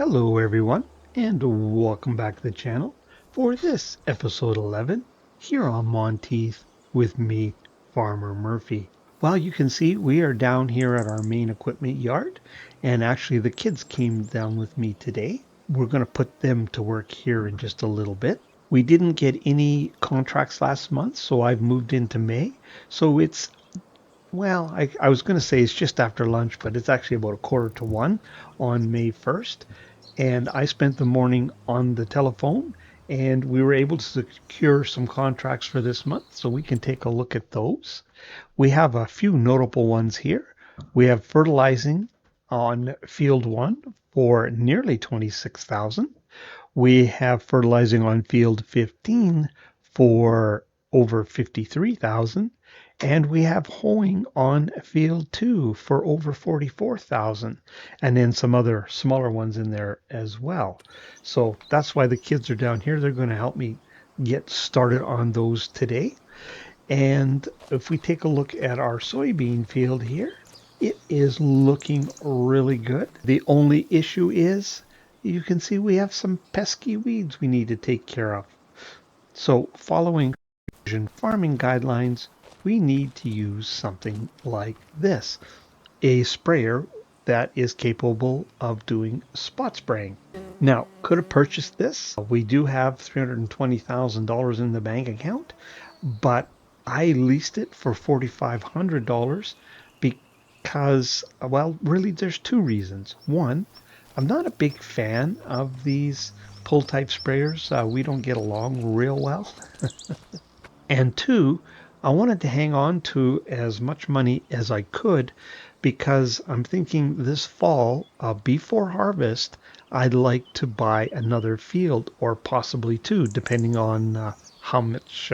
Hello everyone, and welcome back to the channel for this episode 11 here on Monteith with me, Farmer Murphy. Well, you can see we are down here at our main equipment yard, and actually the kids came down with me today. We're going to put them to work here in just a little bit. We didn't get any contracts last month, so I've moved into May. So I was going to say it's just after lunch, but it's actually about 1:45 on May 1st. And I spent the morning on the telephone and we were able to secure some contracts for this month. So we can take a look at those. We have a few notable ones here. We have fertilizing on field 1 for nearly 26,000. We have fertilizing on field 15 for over 53,000. And we have hoeing on field 2 for over 44,000, and then some other smaller ones in there as well. So that's why the kids are down here. They're going to help me get started on those today. And if we take a look at our soybean field here, it is looking really good. The only issue is you can see we have some pesky weeds we need to take care of. So following farming guidelines, we need to use something like this, a sprayer that is capable of doing spot spraying. Now, could have purchased this. We do have $320,000 in the bank account, but I leased it for $4,500 because, well, really there's two reasons. One, I'm not a big fan of these pull type sprayers. We don't get along real well. And two, I wanted to hang on to as much money as I could because I'm thinking this fall, before harvest, I'd like to buy another field or possibly two, depending on how much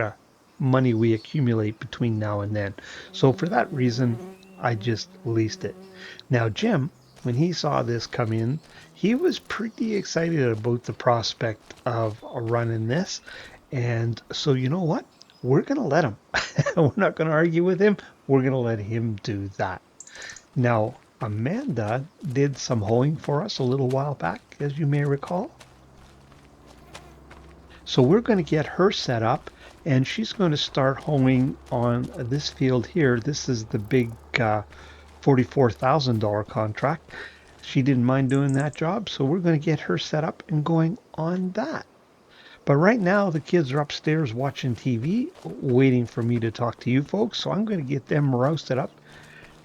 money we accumulate between now and then. So for that reason, I just leased it. Now, Jim, when he saw this come in, he was pretty excited about the prospect of running this. And so you know what? We're going to let him. We're not going to argue with him. We're going to let him do that. Now, Amanda did some hoeing for us a little while back, as you may recall. So we're going to get her set up, and she's going to start hoeing on this field here. This is the big $44,000 contract. She didn't mind doing that job, so we're going to get her set up and going on that. But right now, the kids are upstairs watching TV, waiting for me to talk to you folks. So I'm going to get them roasted up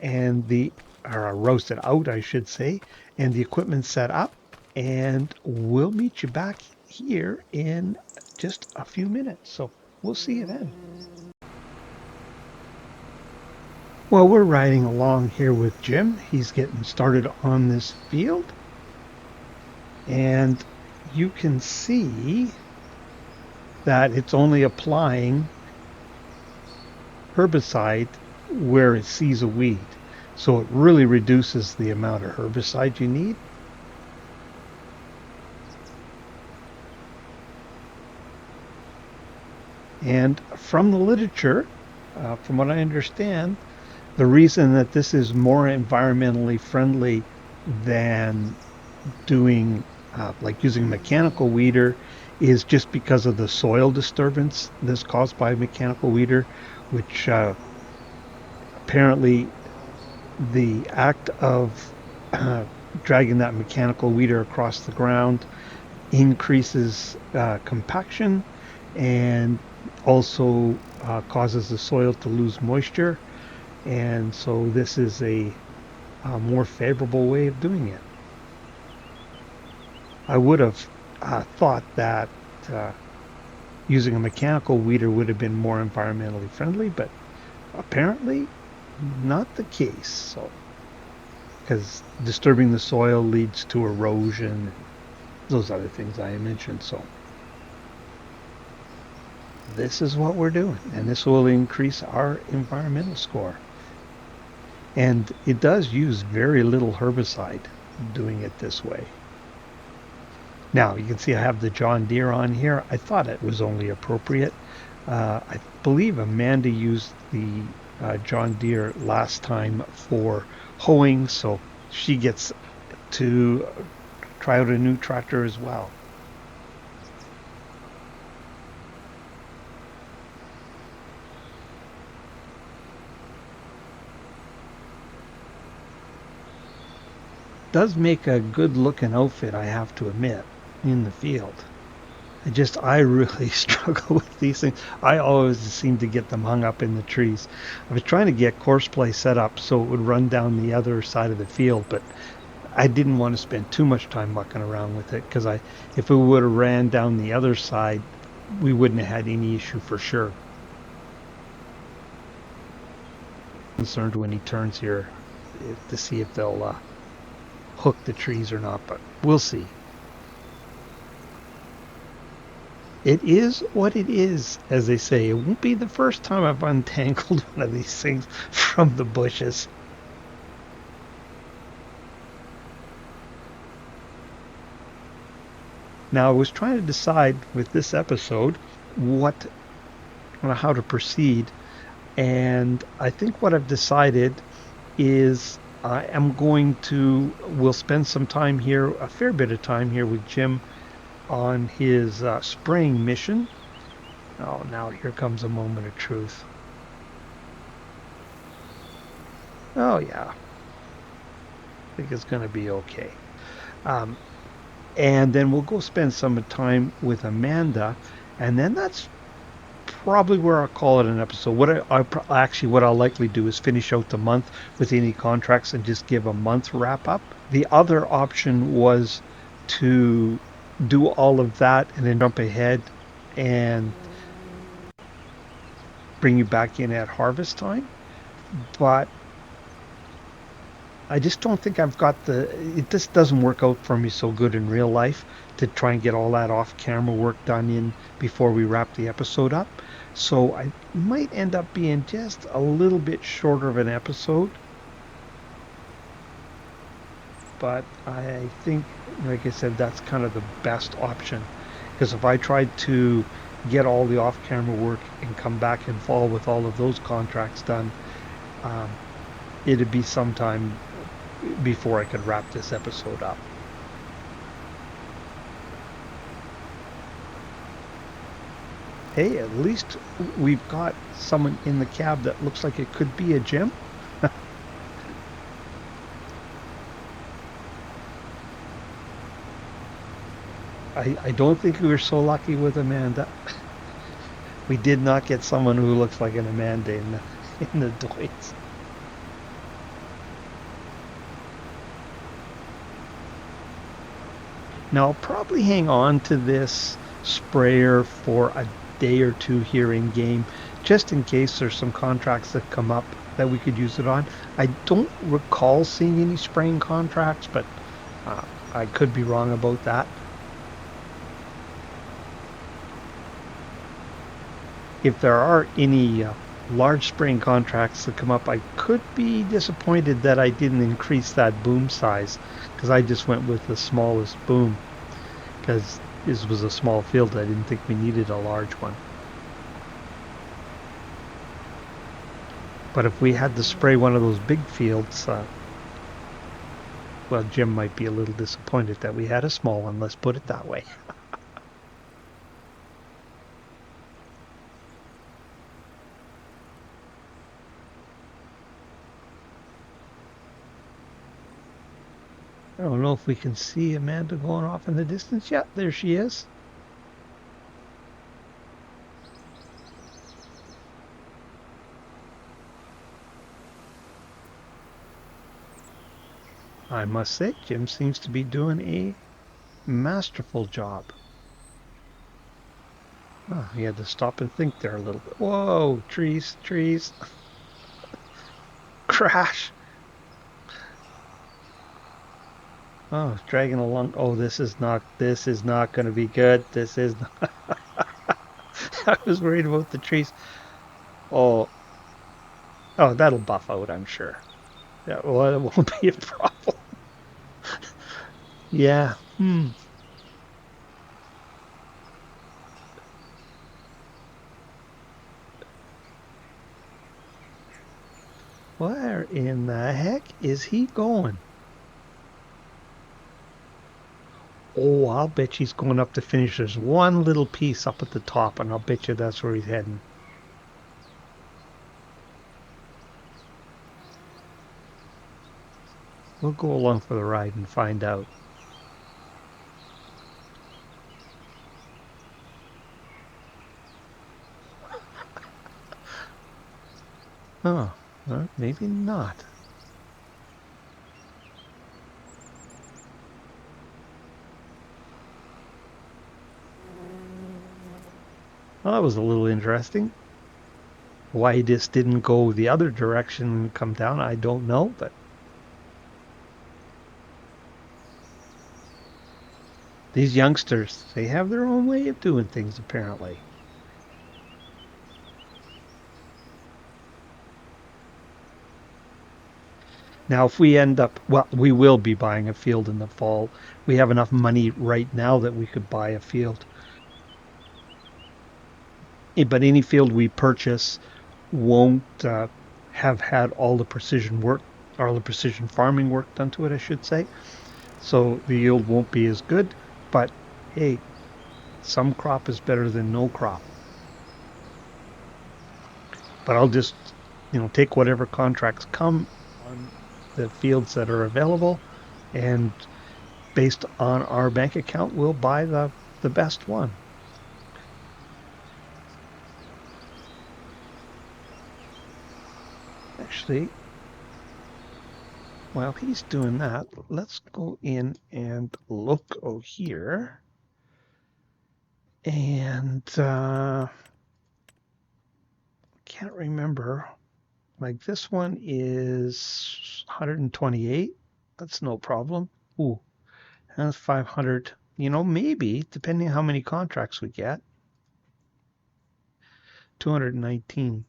and roasted out, I should say, and the equipment set up. And we'll meet you back here in just a few minutes. So we'll see you then. Well, we're riding along here with Jim. He's getting started on this field. And you can see that it's only applying herbicide where it sees a weed. So it really reduces the amount of herbicide you need. And from the literature, from what I understand, the reason that this is more environmentally friendly than doing like using a mechanical weeder is just because of the soil disturbance that's caused by a mechanical weeder, which apparently the act of dragging that mechanical weeder across the ground increases compaction and also causes the soil to lose moisture. And so this is a more favorable way of doing it. I would have thought that using a mechanical weeder would have been more environmentally friendly, but apparently not the case. So, because disturbing the soil leads to erosion and those other things I mentioned. So this is what we're doing, and this will increase our environmental score. And it does use very little herbicide doing it this way. Now, you can see I have the John Deere on here. I thought it was only appropriate. I believe Amanda used the John Deere last time for hoeing, so she gets to try out a new tractor as well. Does make a good looking outfit, I have to admit, in the field. I really struggle with these things. I always seem to get them hung up in the trees. I was trying to get course play set up so it would run down the other side of the field, but I didn't want to spend too much time mucking around with it because if it would have ran down the other side, we wouldn't have had any issue for sure. Concerned when he turns here to see if they'll hook the trees or not, but we'll see. It is what it is, as they say. It won't be the first time I've untangled one of these things from the bushes. Now, I was trying to decide with this episode how to proceed, and I think what I've decided is we'll spend some time here, a fair bit of time here with Jim on his spraying mission. Oh, now here comes a moment of truth. Oh, yeah. I think it's going to be okay. And then we'll go spend some time with Amanda, and then that's probably where I'll call it an episode. What I'll likely do is finish out the month with any contracts and just give a month wrap up. The other option was to do all of that and then jump ahead and bring you back in at harvest time. But I just don't think I've got it just doesn't work out for me so good in real life to try and get all that off camera work done in before we wrap the episode up. So I might end up being just a little bit shorter of an episode. But I think, like I said, that's kind of the best option. Because if I tried to get all the off camera work and come back in fall with all of those contracts done, it'd be sometime before I could wrap this episode up. Hey, at least we've got someone in the cab that looks like it could be a Jim. I don't think we were so lucky with Amanda. We did not get someone who looks like an Amanda in the Dwights. Now I'll probably hang on to this sprayer for a day or two here in game, just in case there's some contracts that come up that we could use it on. I don't recall seeing any spraying contracts, but I could be wrong about that. If there are any large spraying contracts that come up, I could be disappointed that I didn't increase that boom size, because I just went with the smallest boom because this was a small field. I didn't think we needed a large one. But if we had to spray one of those big fields, well, Jim might be a little disappointed that we had a small one, let's put it that way. I don't know if we can see Amanda going off in the distance yet. There she is. I must say, Jim seems to be doing a masterful job. Oh, he had to stop and think there a little bit. Whoa, trees, trees. Crash. Oh, it's dragging along. Oh, this is not going to be good. This is not. I was worried about the trees. Oh, that'll buff out, I'm sure. Yeah, well, it won't be a problem. Yeah. Where in the heck is he going? Oh, I'll bet he's going up to finish. There's one little piece up at the top, and I'll bet you that's where he's heading. We'll go along for the ride and find out. Oh, maybe not. Well, that was a little interesting. Why this didn't go the other direction and come down, I don't know, but these youngsters, they have their own way of doing things, apparently. Now, if we end up, well, we will be buying a field in the fall. We have enough money right now that we could buy a field. But any field we purchase won't have had all the precision work, all the precision farming work done to it, I should say. So the yield won't be as good. But hey, some crop is better than no crop. But I'll just, take whatever contracts come on the fields that are available, and based on our bank account, we'll buy the best one. Actually, while he's doing that, let's go in and look here. And can't remember. Like this one is 128. That's no problem. Ooh, that's 500. Maybe depending on how many contracts we get. 219.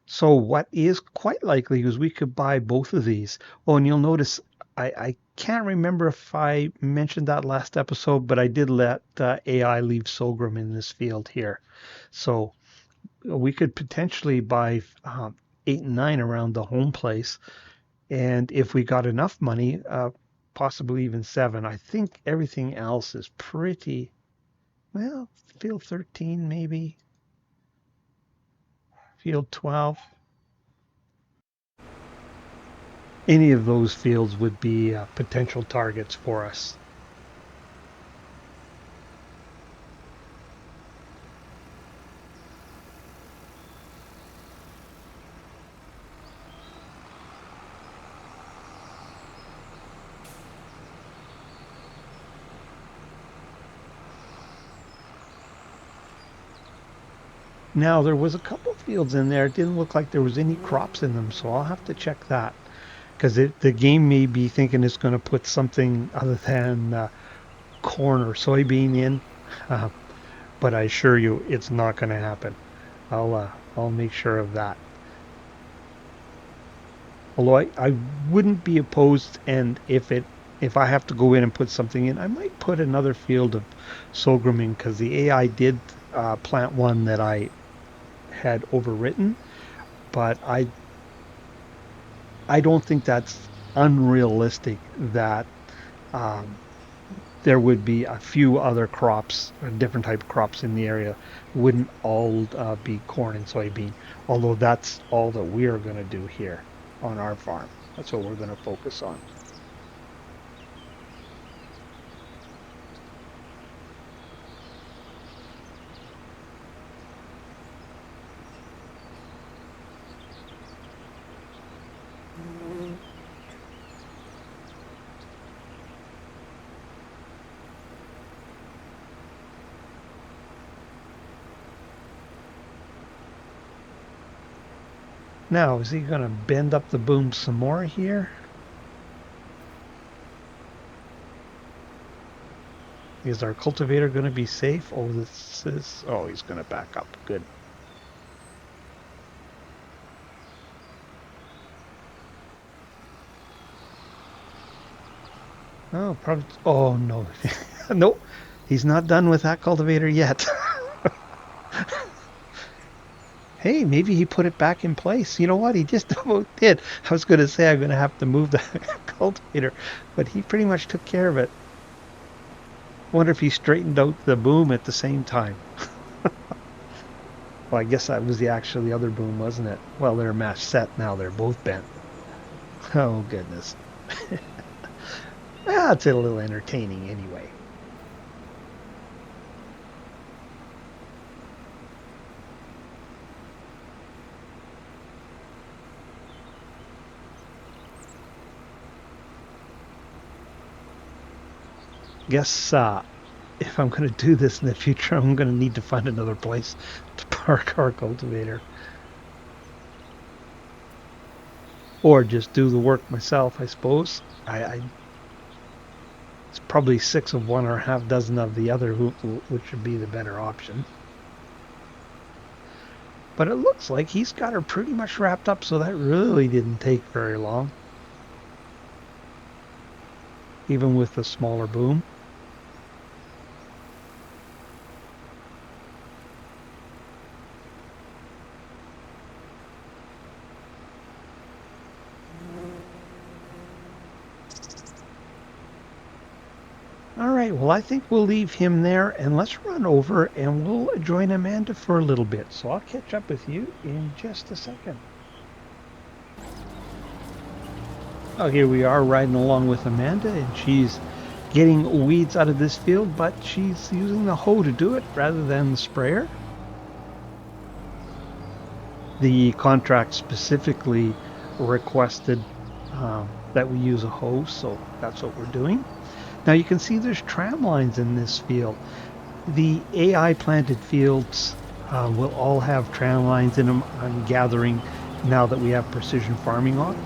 So what is quite likely is we could buy both of these. Oh, and you'll notice I can't remember if I mentioned that last episode, but I did let AI leave sorghum in this field here. So we could potentially buy 8 and 9 around the home place. And if we got enough money, possibly even 7. I think everything else is pretty, well, field 13 maybe, field 12. Any of those fields would be potential targets for us. Now, there was a couple fields in there. It didn't look like there was any crops in them, so I'll have to check that. Because the game may be thinking it's going to put something other than corn or soybean in. Uh, but I assure you, it's not going to happen. I'll make sure of that. Although I wouldn't be opposed, and if I have to go in and put something in, I might put another field of sorghum in because the AI did plant one that I had overwritten, but I don't think that's unrealistic that um, there would be a few other crops, different type of crops in the area. Wouldn't all be corn and soybean, although that's all that we are going to do here on our farm. That's what we're going to focus on. Now, is he going to bend up the boom some more here? Is our cultivator going to be safe? Oh, he's going to back up. Good. Oh, probably. Oh, no. Nope. He's not done with that cultivator yet. Hey, maybe he put it back in place. You know what? He just about did. I was going to say I'm going to have to move the cultivator, but he pretty much took care of it. Wonder if he straightened out the boom at the same time. Well, I guess that was actually the other boom, wasn't it? Well, they're match set now. They're both bent. Oh, goodness. Well, it's a little entertaining anyway. Guess if I'm going to do this in the future, I'm going to need to find another place to park our cultivator. Or just do the work myself, I suppose. It's probably 6 of one or a half dozen of the other, which would be the better option. But it looks like he's got her pretty much wrapped up, so that really didn't take very long. Even with the smaller boom. All right, well, I think we'll leave him there, and let's run over and we'll join Amanda for a little bit. So I'll catch up with you in just a second. Oh, here we are riding along with Amanda, and she's getting weeds out of this field, but she's using the hoe to do it rather than the sprayer. The contract specifically requested that we use a hoe, so that's what we're doing. Now you can see there's tram lines in this field. The AI planted fields will all have tram lines in them, I'm gathering, now that we have precision farming on.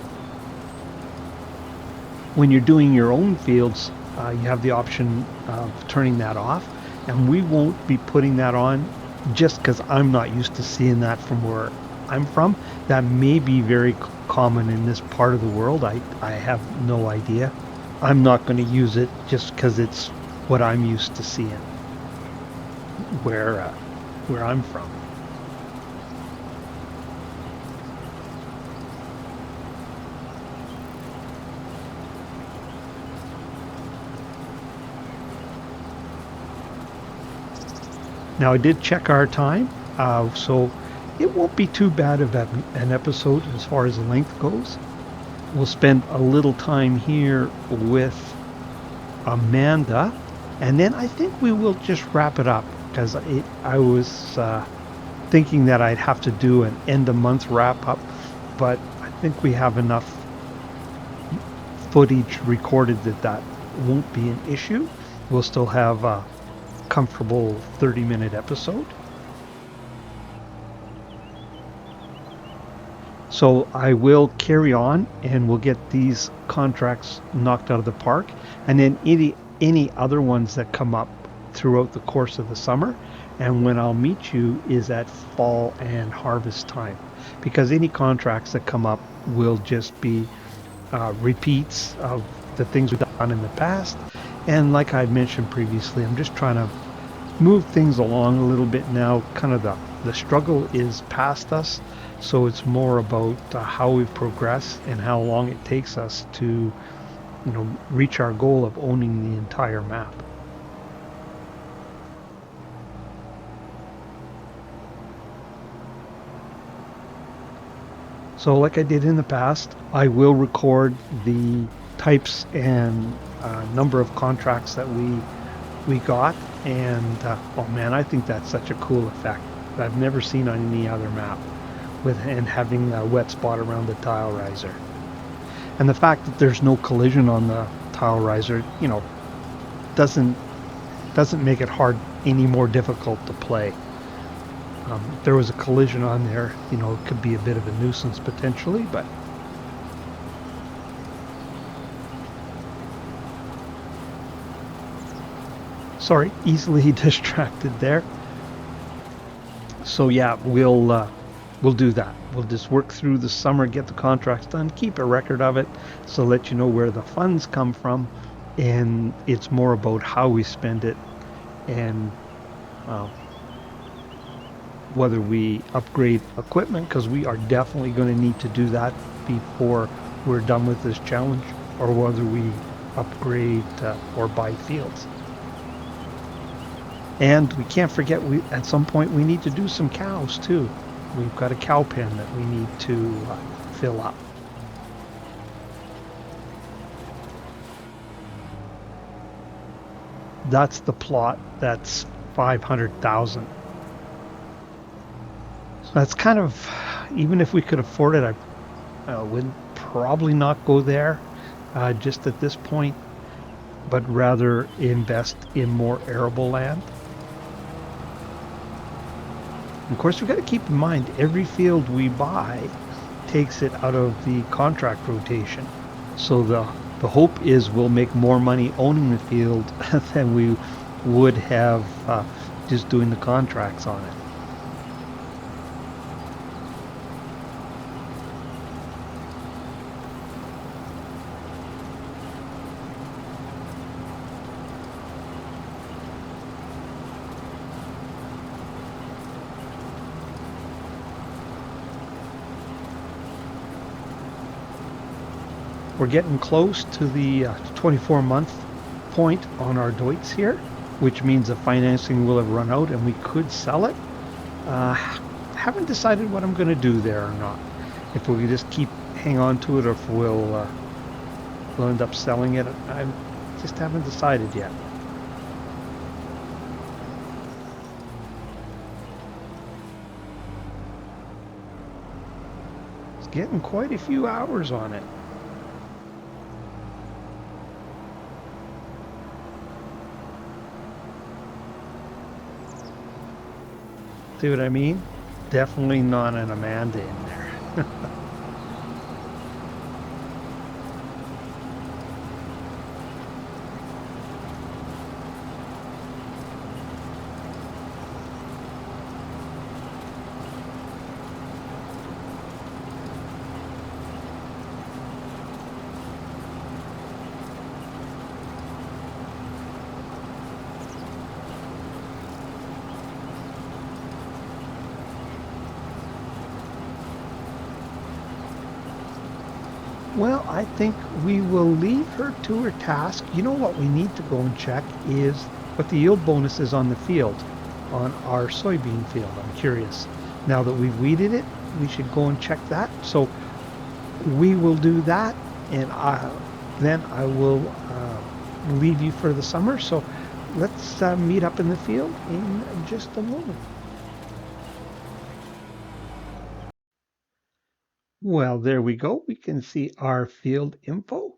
When you're doing your own fields, you have the option of turning that off, and we won't be putting that on just because I'm not used to seeing that from where I'm from. That may be very common in this part of the world. I have no idea. I'm not going to use it just because it's what I'm used to seeing where I'm from. Now I did check our time, so it won't be too bad of an episode as far as the length goes. We'll spend a little time here with Amanda, and then I think we will just wrap it up because I was thinking that I'd have to do an end of month wrap up, but I think we have enough footage recorded that won't be an issue. We'll still have a comfortable 30-minute episode. So I will carry on and we'll get these contracts knocked out of the park, and then any other ones that come up throughout the course of the summer. And when I'll meet you is at fall and harvest time, because any contracts that come up will just be repeats of the things we've done in the past. And like I mentioned previously, I'm just trying to move things along a little bit now. Kind of the struggle is past us, so it's more about how we progress and how long it takes us to, reach our goal of owning the entire map. So like I did in the past, I will record the types and number of contracts that we got, and oh man, I think that's such a cool effect that I've never seen on any other map, and having a wet spot around the tile riser. And the fact that there's no collision on the tile riser, doesn't make it hard any more difficult to play. If there was a collision on there, it could be a bit of a nuisance potentially, but sorry, easily distracted there. So yeah, we'll do that. We'll just work through the summer, get the contracts done, keep a record of it, so let you know where the funds come from, and it's more about how we spend it, and whether we upgrade equipment, because we are definitely going to need to do that before we're done with this challenge, or whether we upgrade or buy fields. And we can't forget, we at some point we need to do some cows too. We've got a cow pen that we need to fill up. That's the plot. That's 500,000. So that's kind of, even if we could afford it, I would probably not go there just at this point, but rather invest in more arable land. And of course, we've got to keep in mind every field we buy takes it out of the contract rotation. So the hope is we'll make more money owning the field than we would have just doing the contracts on it. We're getting close to the 24-month point on our Deutz here, which means the financing will have run out and we could sell it. Uh, haven't decided what I'm going to do there or not. If we just keep hang on to it, or if we'll end up selling it. I just haven't decided yet. It's getting quite a few hours on it. See what I mean? Definitely not an Amanda in there. Well, I think we will leave her to her task. You know what we need to go and check is what the yield bonus is on the field, on our soybean field. I'm curious. Now that we've weeded it, we should go and check that. So we will do that, and then I will leave you for the summer. So let's meet up in the field in just a moment. Well, there we go. We can see our field info,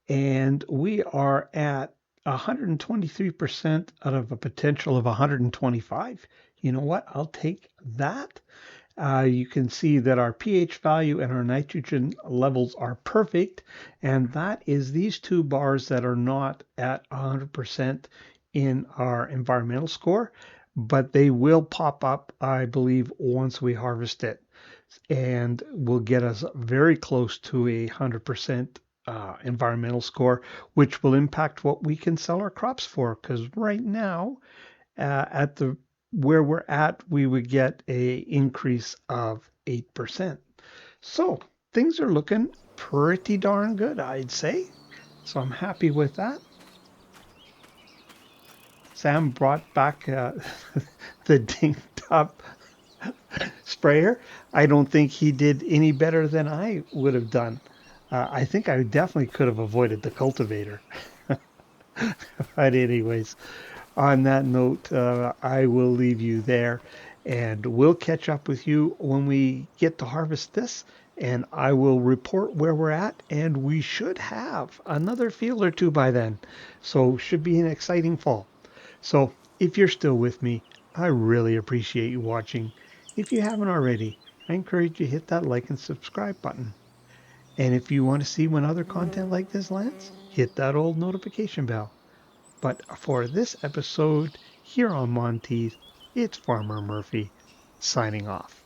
and we are at 123% out of a potential of 125. You know what? I'll take that. You can see that our pH value and our nitrogen levels are perfect, and that is these two bars that are not at 100% in our environmental score, but they will pop up, I believe, once we harvest it, and will get us very close to 100% environmental score, which will impact what we can sell our crops for. Because right now, at the where we're at, we would get a increase of 8%. So things are looking pretty darn good, I'd say. So I'm happy with that. Sam brought back the dinged up sprayer. I don't think he did any better than I would have done. I think I definitely could have avoided the cultivator. But anyways, on that note, I will leave you there, and we'll catch up with you when we get to harvest this, and I will report where we're at, and we should have another field or two by then. So should be an exciting fall. So if you're still with me, I really appreciate you watching. If you haven't already, I encourage you to hit that like and subscribe button. And if you want to see when other content like this lands, hit that old notification bell. But for this episode here on Monteith, it's Farmer Murphy signing off.